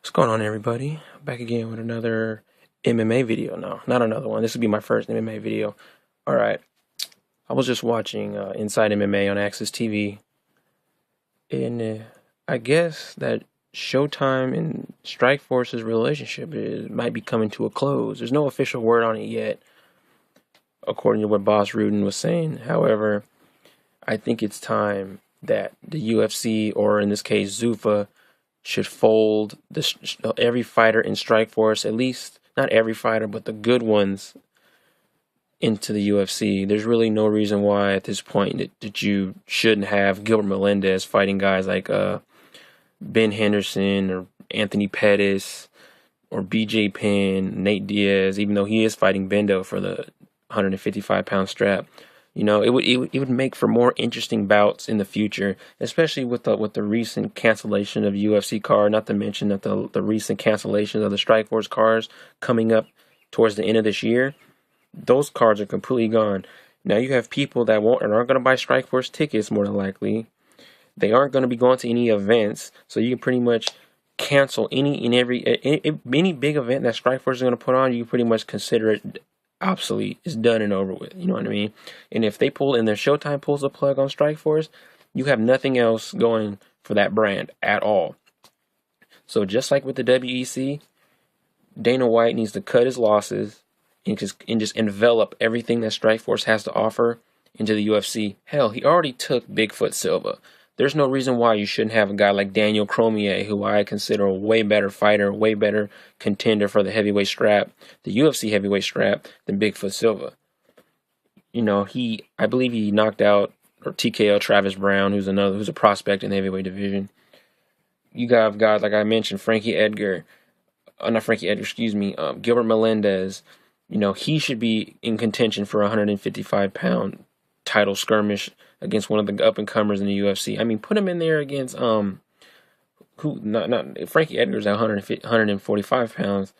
What's going on, everybody? Back again with another MMA video. No, not another one. This will be my first MMA video. All right. I was just watching Inside MMA on Access TV, and I guess that Showtime and Strikeforce's relationship might be coming to a close. There's no official word on it yet, according to what Bas Rutten was saying. However, I think it's time that the UFC, or in this case, Zuffa, should fold every fighter in Strikeforce, at least not every fighter, but the good ones, into the UFC. There's really no reason why at this point that you shouldn't have Gilbert Melendez fighting guys like Ben Henderson or Anthony Pettis or BJ Penn, Nate Diaz, even though he is fighting Bendo for the 155-pound strap. You know, it would make for more interesting bouts in the future, especially with the recent cancellation of UFC card. Not to mention that the recent cancellation of the Strikeforce cards coming up towards the end of this year. Those cards are completely gone. Now you have people that aren't going to buy Strikeforce tickets, more than likely. They aren't going to be going to any events, so you can pretty much cancel any big event that Strikeforce is going to put on. You can pretty much consider it obsolete. It's done and over with. You know what I mean? And if they pull, and their Showtime pulls the plug on Strikeforce, you have nothing else going for that brand at all. So just like with the WEC, Dana White needs to cut his losses and just envelop everything that Strikeforce has to offer into the UFC. Hell, he already took Bigfoot Silva. There's no reason why you shouldn't have a guy like Daniel Cormier, who I consider a way better fighter, way better contender for the heavyweight strap, the UFC heavyweight strap, than Bigfoot Silva. You know, I believe he knocked out or TKO Travis Brown, who's a prospect in the heavyweight division. You got guys like I mentioned, Gilbert Melendez. You know, he should be in contention for a 155-pound title skirmish against one of the up-and-comers in the UFC. I mean, put him in there against Frankie Edgar's at 145 pounds.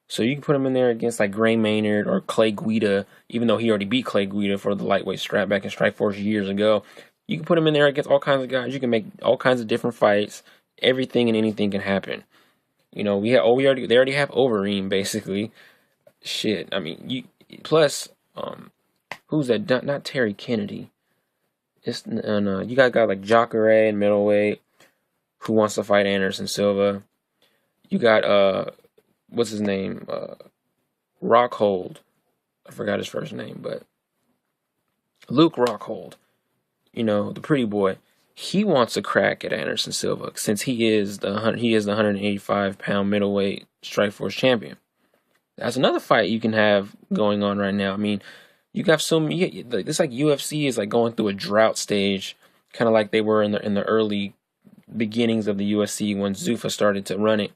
So you can put him in there against like Gray Maynard or Clay Guida, even though he already beat Clay Guida for the lightweight strap back in Strikeforce years ago. You can put him in there against all kinds of guys. You can make all kinds of different fights. Everything and anything can happen. You know, they already have Overeem basically. Shit, I mean, plus who's that? Not Terry Kennedy. It's you got a guy like Jacare in middleweight who wants to fight Anderson Silva. You got what's his name? Rockhold. I forgot his first name, but Luke Rockhold. You know, the pretty boy. He wants a crack at Anderson Silva since he is the 185-pound middleweight Strikeforce champion. That's another fight you can have going on right now. I mean, you got it's like UFC is like going through a drought stage, kind of like they were in the early beginnings of the UFC when Zuffa started to run it.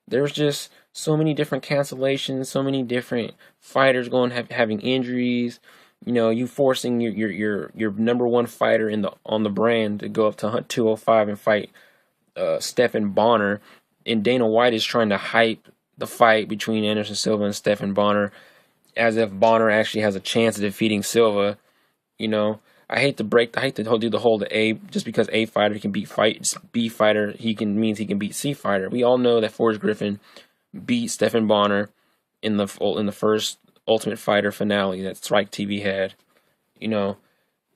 There's just so many different cancellations, so many different fighters having injuries. You know, you forcing your number one fighter on the brand to go up to 205 and fight Stephan Bonner, and Dana White is trying to hype the fight between Anderson Silva and Stephan Bonner as if Bonner actually has a chance of defeating Silva. You know, I hate to do the whole A, just because A fighter can beat B fighter, means he can beat C fighter. We all know that Forrest Griffin beat Stephan Bonner in the first Ultimate Fighter finale that Strike TV had. You know,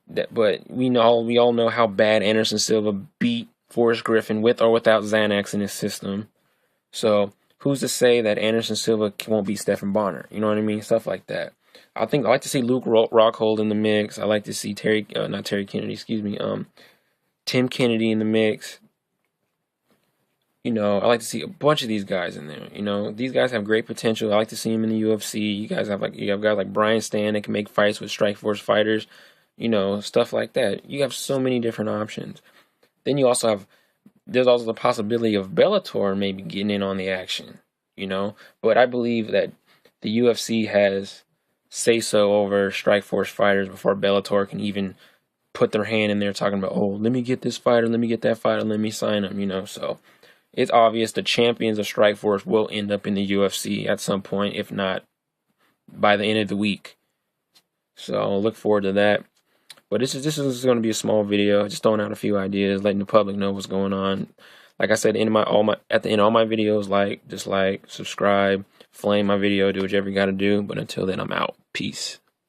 but we all know how bad Anderson Silva beat Forrest Griffin with or without Xanax in his system. So who's to say that Anderson Silva won't beat Stephan Bonner? You know what I mean? Stuff like that. I like to see Luke Rockhold in the mix. I like to see Tim Kennedy in the mix. You know, I like to see a bunch of these guys in there. You know, these guys have great potential. I like to see them in the UFC. You have guys like Brian Stan that can make fights with Strikeforce fighters. You know, stuff like that. You have so many different options. Then you also there's also the possibility of Bellator maybe getting in on the action, you know. But I believe that the UFC has say-so over Strikeforce fighters before Bellator can even put their hand in there talking about, oh, let me get this fighter, let me get that fighter, let me sign him, you know. So it's obvious the champions of Strikeforce will end up in the UFC at some point, if not by the end of the week. So look forward to that. But this is going to be a small video, just throwing out a few ideas, letting the public know what's going on. Like I said, in my all my at the end of all my videos, like, dislike, subscribe, flame my video, do whatever you gotta do. But until then, I'm out. Peace.